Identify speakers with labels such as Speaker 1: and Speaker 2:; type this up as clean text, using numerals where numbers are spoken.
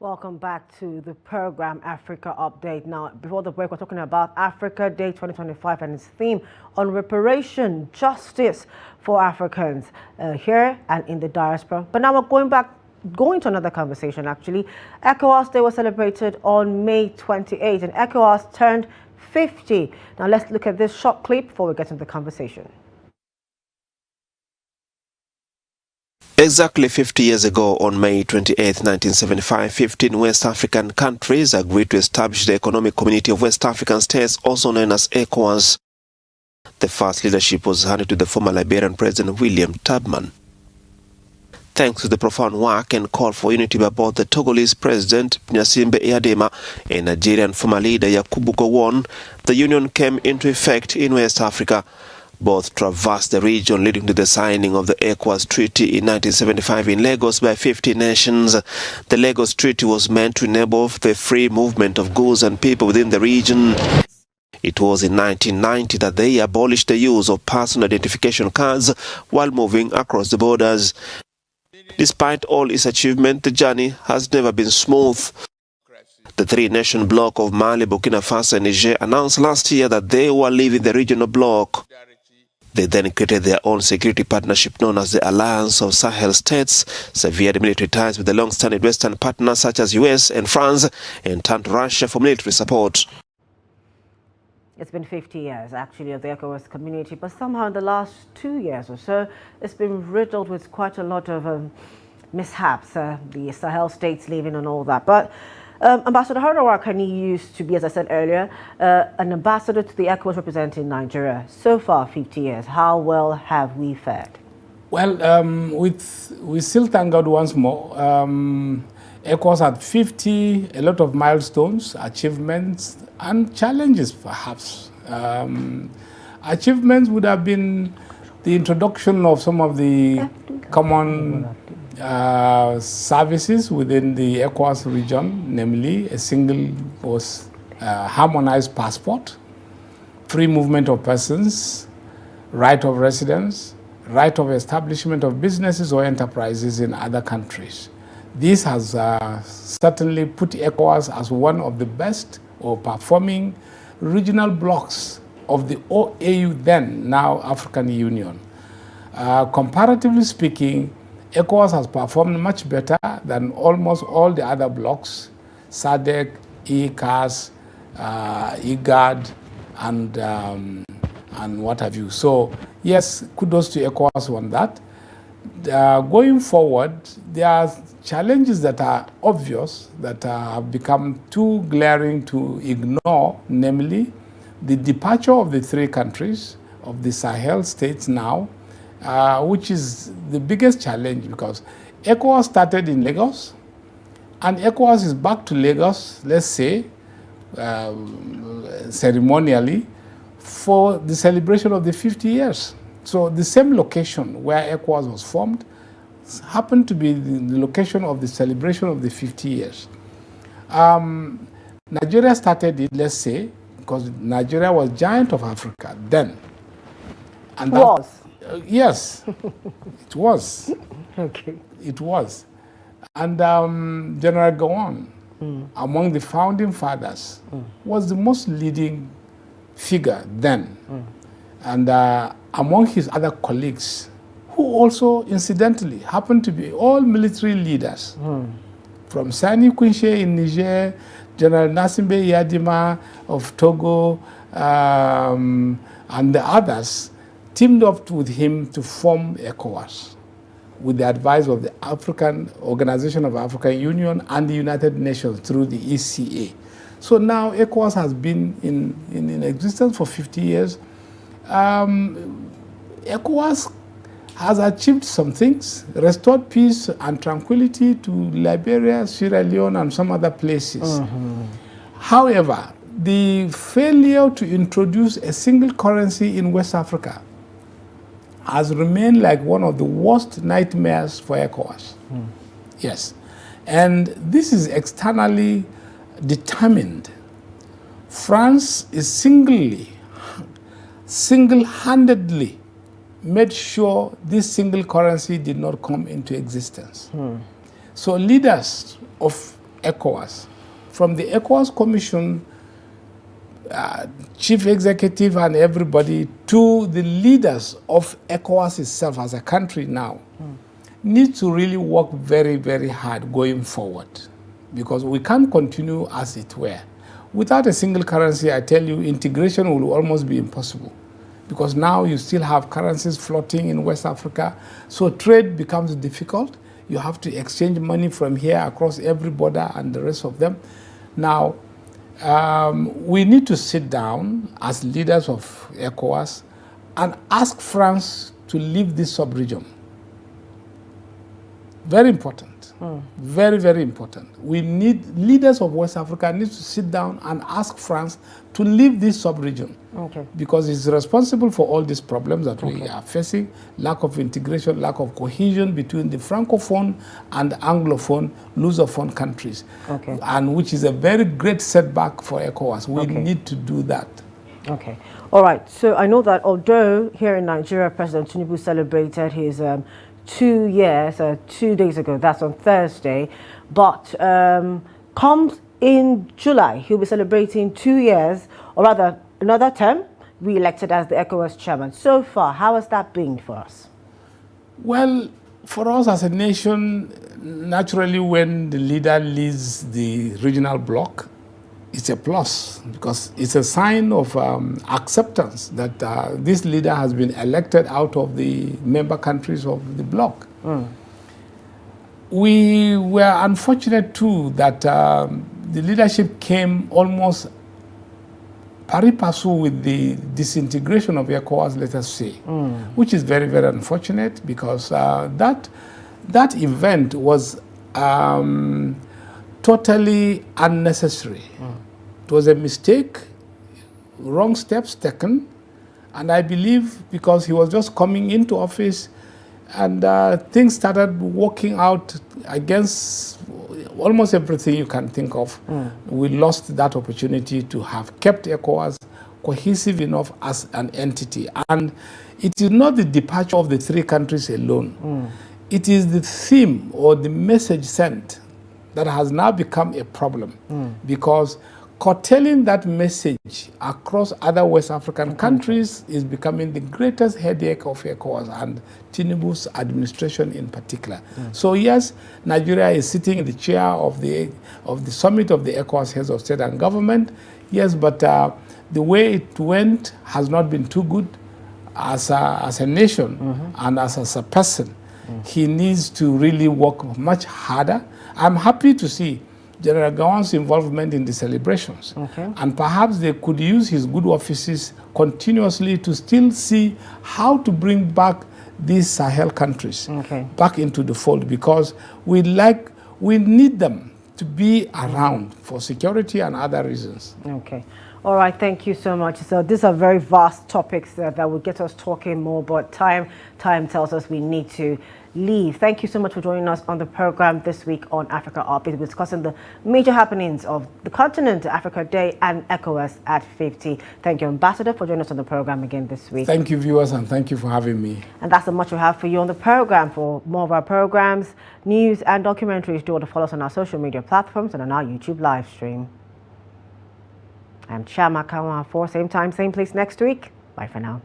Speaker 1: Welcome back to the program Africa Update. Now, before the break, we're talking about Africa Day 2025 and its theme on reparation, justice for Africans here and in the diaspora. But now we're going to another conversation actually. ECOWAS Day was celebrated on May 28 and ECOWAS turned 50. Now let's look at this short clip before we get into the conversation.
Speaker 2: Exactly 50 years ago, on May 28, 1975, 15 West African countries agreed to establish the Economic Community of West African States, also known as ECOWAS. The first leadership was handed to the former Liberian President William Tubman. Thanks to the profound work and call for unity by both the Togolese President Gnassingbé Eyadema and Nigerian former leader Yakubu Gowon, the union came into effect in West Africa. Both traversed the region, leading to the signing of the ECOWAS Treaty in 1975 in Lagos by 50 nations. The Lagos Treaty was meant to enable the free movement of goods and people within the region. It was in 1990 that they abolished the use of personal identification cards while moving across the borders. Despite all its achievement, the journey has never been smooth. The three-nation bloc of Mali, Burkina Faso and Niger announced last year that they were leaving the regional bloc. They then created their own security partnership known as the Alliance of Sahel States, severed military ties with the long-standing Western partners such as US and France, and turned to Russia for military support.
Speaker 1: It's been 50 years, actually, of the ECOWAS community, but somehow in the last 2 years or so, it's been riddled with quite a lot of mishaps, the Sahel states leaving and all that. But Ambassador Haruna Warkani used to be, as I said earlier, an ambassador to the ECOWAS representing Nigeria. So far, 50 years, how well have we fared?
Speaker 3: Well, we still thank God once more. ECOWAS had 50, a lot of milestones, achievements, and challenges perhaps. Achievements would have been the introduction of some of the common services within the ECOWAS region, namely a single harmonized passport, free movement of persons, right of residence, right of establishment of businesses or enterprises in other countries. This has certainly put ECOWAS as one of the best or performing regional blocs of the OAU then, now African Union. Comparatively speaking, ECOWAS has performed much better than almost all the other blocs, SADC, ECAS, IGAD, and what have you. So, yes, kudos to ECOWAS on that. Going forward, there are challenges that are obvious, that have become too glaring to ignore, namely the departure of the three countries, of the Sahel states now, which is the biggest challenge because ECOWAS started in Lagos and ECOWAS is back to Lagos, let's say, ceremonially, for the celebration of the 50 years. So the same location where ECOWAS was formed happened to be the location of the celebration of the 50 years. Nigeria started it, let's say, because Nigeria was giant of Africa then.
Speaker 1: And was?
Speaker 3: Yes, it was.
Speaker 1: Okay.
Speaker 3: It was. And General Gowon, among the founding fathers, was the most leading figure then. And among his other colleagues, who also, incidentally, happened to be all military leaders, from Sani Kunche in Niger, General Gnassingbé Eyadema of Togo, and the others, teamed up with him to form ECOWAS with the advice of the African Organization of African Union and the United Nations through the ECA. So now ECOWAS has been in existence for 50 years. ECOWAS has achieved some things, restored peace and tranquility to Liberia, Sierra Leone, and some other places. However, the failure to introduce a single currency in West Africa has remained like one of the worst nightmares for ECOWAS. Yes. And this is externally determined. France is single-handedly made sure this single currency did not come into existence. So leaders of ECOWAS, from the ECOWAS Commission, chief executive and everybody, to the leaders of ECOWAS itself as a country now, need to really work very, very hard going forward, because we can't continue as it were. Without a single currency, I tell you, integration will almost be impossible, because now you still have currencies floating in West Africa, so trade becomes difficult. You have to exchange money from here across every border and the rest of them. Now, we need to sit down as leaders of ECOWAS and ask France to leave this sub-region. Very important. Very, very important. We need, leaders of West Africa need to sit down and ask France to leave this sub-region. Okay. Because it's responsible for all these problems that we are facing: lack of integration, lack of cohesion between the Francophone and Anglophone, Lusophone countries, and which is a very great setback for ECOWAS. We need to do that.
Speaker 1: Okay. All right. So I know that although here in Nigeria, President Tinubu celebrated his 2 years, 2 days ago, that's on Thursday, but comes in July, he'll be celebrating 2 years, or rather another term, re-elected as the ECOWAS chairman. So far, how has that been for us?
Speaker 3: Well, for us as a nation, naturally when the leader leads the regional bloc, it's a plus, because it's a sign of acceptance that this leader has been elected out of the member countries of the bloc. We were unfortunate too that the leadership came almost pari passu with the disintegration of ECOWAS, let us say, which is very, very unfortunate, because that event was totally unnecessary. It was a mistake, wrong steps taken, and I believe because he was just coming into office and things started working out against almost everything you can think of. We lost that opportunity to have kept ECOWAS cohesive enough as an entity. And it is not the departure of the three countries alone. It is the theme or the message sent that has now become a problem, because curtailing that message across other West African countries is becoming the greatest headache of ECOWAS and Tinubu's administration in particular. So yes, Nigeria is sitting in the chair of the summit of the ECOWAS heads of state and government. Yes, but the way it went has not been too good as a nation and as a person. He needs to really work much harder. I'm happy to see General Gawan's involvement in the celebrations. And perhaps they could use his good offices continuously to still see how to bring back these Sahel countries back into the fold, because we need them to be around for security and other reasons. All
Speaker 1: right, thank you so much. So these are very vast topics that will get us talking more, but time tells us we need to leave. Thank you so much for joining us on the program this week on Africa Update. We're discussing the major happenings of the continent, Africa Day and ECOWAS at 50. Thank you, Ambassador, for joining us on the program again this week.
Speaker 3: Thank you, viewers, and thank you for having me.
Speaker 1: And that's so much we have for you on the program. For more of our programs, news and documentaries, do want to follow us on our social media platforms and on our YouTube live stream. I'm Chiamaka, Nwafor, same time, same place next week. Bye for now.